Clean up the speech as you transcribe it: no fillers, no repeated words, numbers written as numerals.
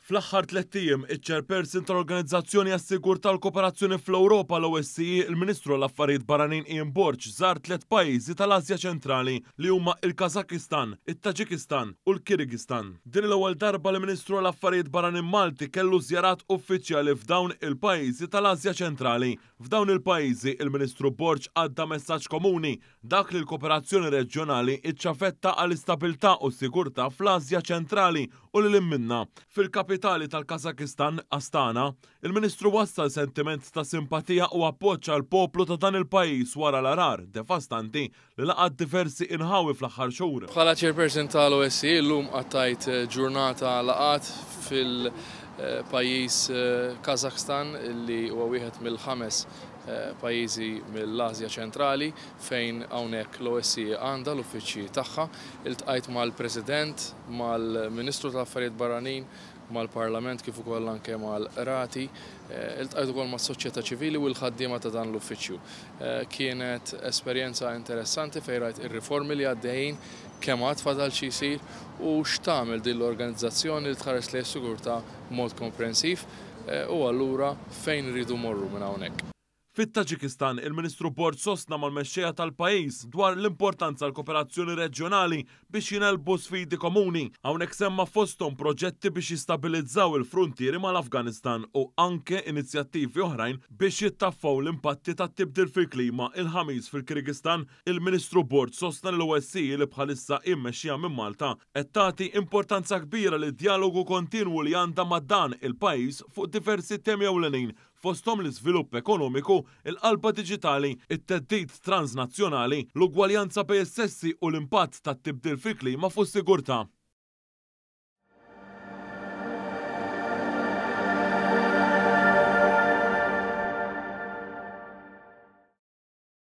Fl-aħħar 3 ijiem, iċ-Chairperson tal-Organizzazzjoni għas-Sigurtà l Kooperazzjoni fl-Ewropa l-OSCE, il-Ministru l-Affarijiet Barranin Ian Borg żar 3 pajjiżi tal-Asja ċentrali li huma il-Kazakistan, it-Taġikistan u l-Kirgistan. Din l-ewwel darba l-Ministru l-Affarijiet Barranin Malti kellu żjarat uffiċjali f'dawn il-pajjiżi tal-Asja ċentrali. F'dawn il-pajjiżi il-Ministru Borg għadda messaġġ komuni dak li l-kooperazzjoni reġjonali iċċafetta għall-istabilità u s-sigurtà fl-Asja ċentrali u lil minna. Fil-kapitali tal-Kazakistan, Astana, il-Ministru wassal sentiment ta' simpatija u appoġġ għal poplu ta' dan il-pajjiż wara l-arar devastanti li laqgħat diversi inħawi fl-aħħar xhur. Bħala Chairperson tal-OSCE llum qattajt ġurnata laqgħat fil-pajjiż Kazakhstan li huwa wieħed mill-5 pajjiżi mill-Asja ċentrali fejn hawnhekk l-OSCE għandha l-uffiċċji tagħha. Iltqajt mal-President, mal-Ministru tal-Affarijiet Barranin, mal-Parlament kif ukoll anke mal-Rati, iltqajt ukoll mas-soċjetà ċivili u l-ħaddiema ta' dan l-uffiċċju. Kienet esperjenza interessanti fejn rajt ir-riformi li għaddejjin kemm għad fadal xi jsir u x'tagħmel din l-organizzazzjoni li tħares lejn is-sigurtà b'mod komprensiv u allura fejn iridu morru minn hawnhekk. Fit-Taġikistan, il-Ministru Borg sostna mal-mexxejja tal-pajjiż dwar l-importanza l-kooperazzjoni reġjonali biex jinelbu sfidi komuni. Hawnhekk semma fosthom proġetti biex jistabilizzaw il-fruntieri mal-Afganistan u anke inizjattivi oħrajn biex jittaffaw l-impatti tat-tibdil fil-klima. Il-ħamis fil-Kirgistan, il-Ministru Borg sostna l-OSCE li bħalissa immexxija minn Malta qed tagħti importanza kbira lid dialogu kontinwu li għandha ma' dan il-pajjiż fuq diversi temi ewlenin fosthom l-iżvilupp ekonomiku, il-qalba diġitali, it-teddid transnazzjonali, l-ugwaljanza bejn is-sessi u l-impatt tat-tibdil fil-klima fuq is-sigurtà.